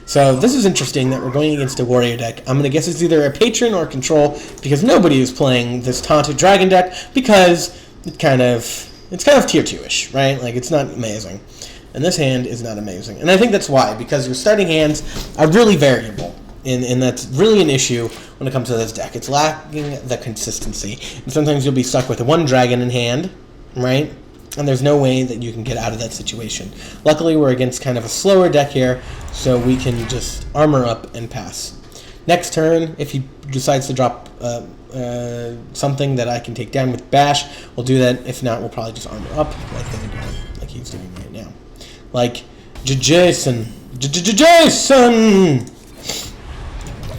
So this is interesting that we're going against a warrior deck. I'm going to guess it's either a patron or control, because nobody is playing this Taunt-Dragon deck because it's kind of tier 2-ish, right? Like, it's not amazing. And this hand is not amazing. And I think that's why, because your starting hands are really variable. And that's really an issue when it comes to this deck. It's lacking the consistency. And sometimes you'll be stuck with one dragon in hand, right? And there's no way that you can get out of that situation. Luckily, we're against kind of a slower deck here, so we can just armor up and pass. Next turn, if he decides to drop something that I can take down with Bash, we'll do that. If not, we'll probably just armor up like he's doing right now. Like Jason.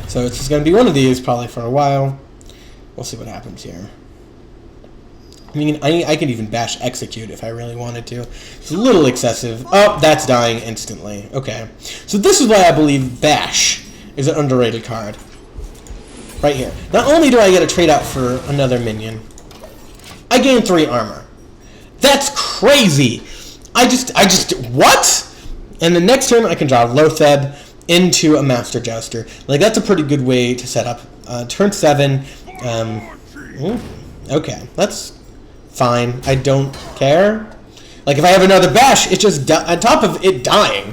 So it's just going to be one of these probably for a while. We'll see what happens here. I mean, I could even Bash Execute if I really wanted to. It's a little excessive. Oh, that's dying instantly. Okay. So this is why I believe Bash is an underrated card. Right here. Not only do I get a trade out for another minion, I gain 3 armor. That's crazy! What? And the next turn I can draw Lotheb into a Master Jouster. Like, that's a pretty good way to set up. Turn 7, okay, that's fine. I don't care. Like, if I have another Bash, it's just on top of it dying.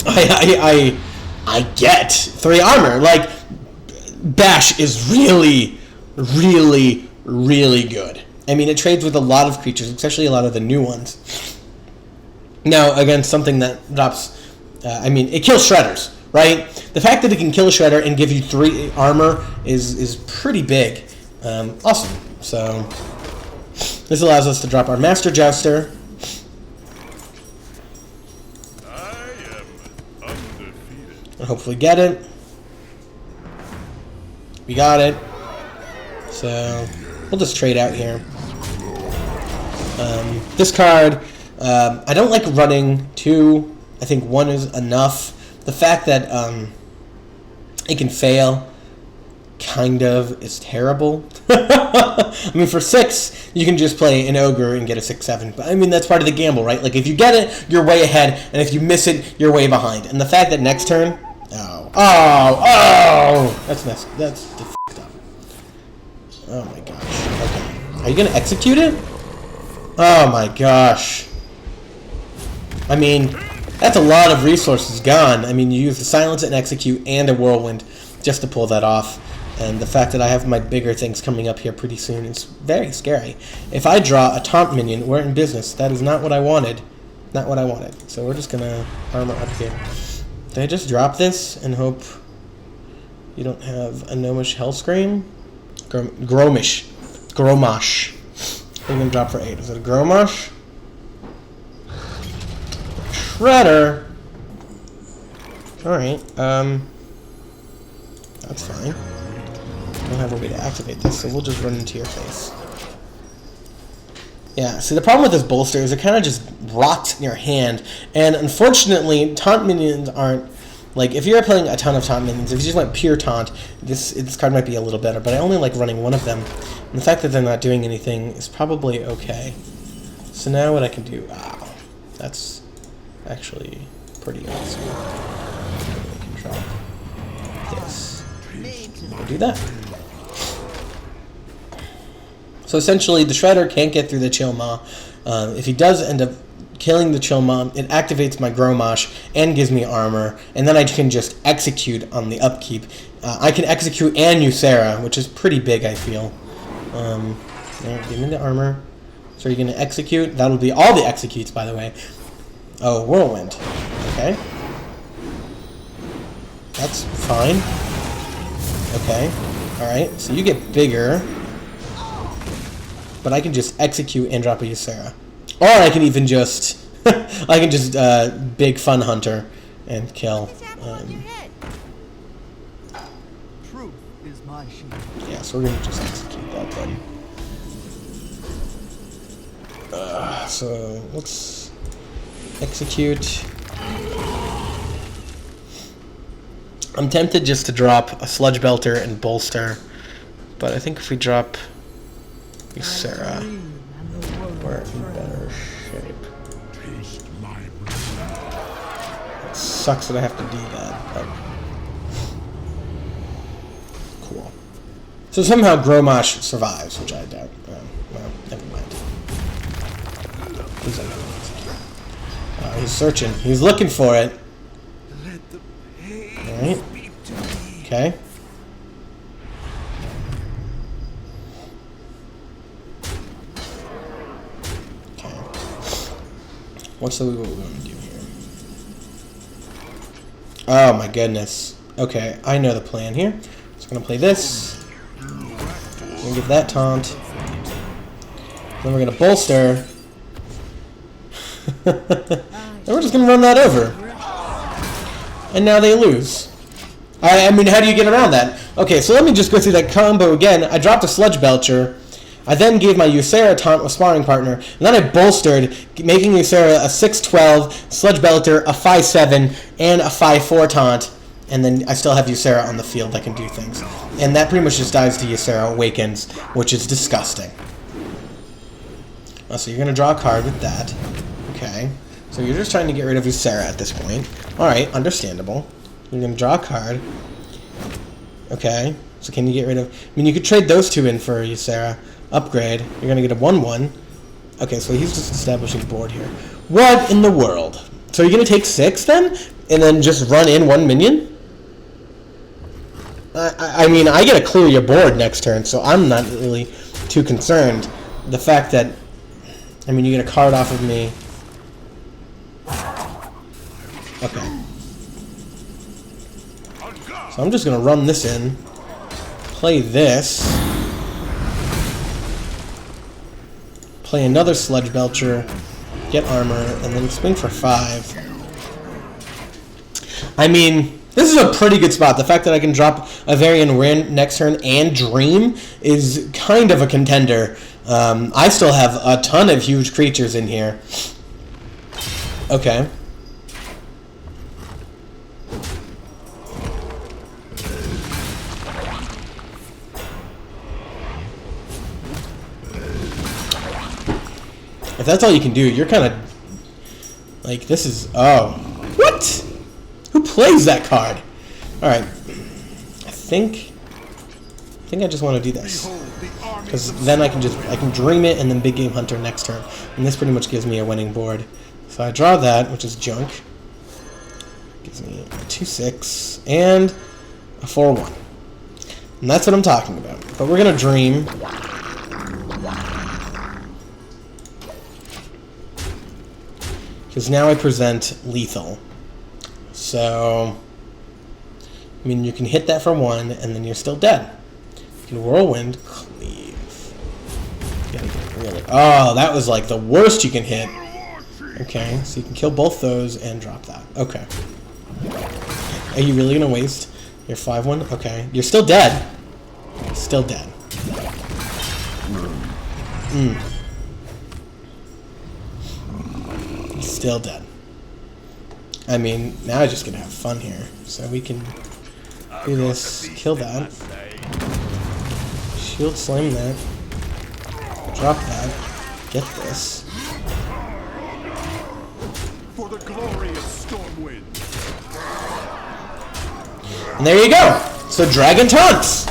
I get 3 armor. Like, Bash is really, really, really good. I mean, it trades with a lot of creatures, especially a lot of the new ones. Now, again, something that drops... I mean, it kills Shredders, right? The fact that it can kill a Shredder and give you 3 armor is pretty big. Awesome. So, this allows us to drop our Master Jouster. And hopefully get it. We got it. So, we'll just trade out here. This card... I don't like running 2. I think 1 is enough. The fact that it can fail kind of is terrible. I mean, for 6, you can just play an Ogre and get a 6/7. But I mean, that's part of the gamble, right? Like, if you get it, you're way ahead, and if you miss it, you're way behind. And the fact that next turn... Oh! That's fucked up. Oh my gosh. Okay. Are you going to execute it? Oh my gosh. I mean, that's a lot of resources gone. I mean, you use the Silence and Execute and a Whirlwind just to pull that off. And the fact that I have my bigger things coming up here pretty soon is very scary. If I draw a Taunt minion, we're in business. That is not what I wanted. Not what I wanted. So we're just going to armor up here. Did I just drop this and hope you don't have a Gnomish Hellscream? Gromash. I'm going to drop for 8. Is it a Gromash? Shredder. Alright, that's fine. I don't have a way to activate this, so we'll just run into your face. Yeah, see, the problem with this bolster is it kind of just rots in your hand, and unfortunately, taunt minions aren't... Like, if you're playing a ton of taunt minions, if you just went pure taunt, this card might be a little better, but I only like running 1 of them. And the fact that they're not doing anything is probably okay. So now what I can do... Wow, that's actually pretty awesome. I can drop this. I'll do that. So essentially, the Shredder can't get through the Chill Maw. If he does end up killing the Chill Maw, it activates my Gromash and gives me armor, and then I can just execute on the upkeep. I can execute and Ysera, which is pretty big, I feel. Give me the armor. So you're going to execute. That'll be all the executes, by the way. Oh, Whirlwind. Okay. That's fine. Okay. Alright, so you get bigger. But I can just execute and drop a Ysera. Or I can even just... I can just Big Fun Hunter and kill. Yeah, so we're going to just execute that then. So let's execute. I'm tempted just to drop a Sludge Belter and Bolster, but I think if we drop Ysera, we're in better shape. sucks that I have to do that. But cool. So somehow Gromash survives, which I doubt. Well, never mind. He's searching. He's looking for it. Alright. Okay. What's what we want to do here? Oh my goodness. Okay, I know the plan here. So I'm going to play this. We're going to give that taunt. Then we're going to bolster. Then we're just going to run that over. And now they lose. I mean, how do you get around that? Okay, so let me just go through that combo again. I dropped a Sludge Belcher. I then gave my Ysera taunt with Sparring Partner, and then I bolstered, making Ysera a 6-12, Sludge Belter, a 5-7, and a 5-4 taunt, and then I still have Ysera on the field that can do things. And that pretty much just dies to Ysera Awakens, which is disgusting. Oh, so you're going to draw a card with that. Okay. So you're just trying to get rid of Ysera at this point. Alright, understandable. You're going to draw a card. Okay. So can you get rid of... I mean, you could trade those two in for Ysera. Upgrade. You're going to get a 1-1. Okay, so he's just establishing board here. What in the world? So you're going to take 6 then? And then just run in 1 minion? I mean, I get to clear your board next turn, so I'm not really too concerned. The fact that... I mean, you get a card off of me. Okay. So I'm just going to run this in. Play this. Play another Sludge Belcher, get armor, and then swing for 5. I mean, this is a pretty good spot. The fact that I can drop a Varian Win next turn and Dream is kind of a contender. I still have a ton of huge creatures in here. Okay. If that's all you can do, you're kind of... Like, this is... Oh. What? Who plays that card? Alright. I think I just want to do this. Because then I can Dream it and then Big Game Hunter next turn. And this pretty much gives me a winning board. So I draw that, which is junk. Gives me a 2-6 and a 4-1. And that's what I'm talking about. But we're going to Dream... Because now I present lethal. So, I mean, you can hit that for 1, and then you're still dead. You can Whirlwind, Cleave. You gotta get really... Oh, that was like the worst you can hit. Okay, so you can kill both those and drop that. Okay. Are you really gonna waste your 5-1? Okay. You're still dead. Still dead. Still dead. I mean, now I'm just gonna have fun here. So we can do this, kill that, shield slam that, drop that, get this. For the glorious Stormwind. And there you go. So Dragon Taunts.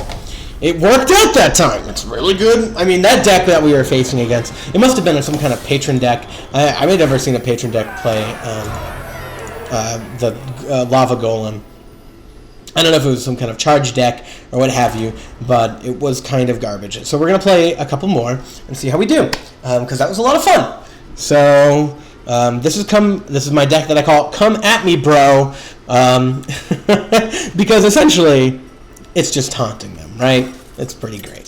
It worked out that time. It's really good. I mean, that deck that we were facing against, it must have been some kind of patron deck. I may have never seen a patron deck play the Lava Golem. I don't know if it was some kind of charge deck or what have you, but it was kind of garbage. So we're going to play a couple more and see how we do, because that was a lot of fun. So this is my deck that I call Come At Me, Bro, because essentially it's just taunting them, right? It's pretty great.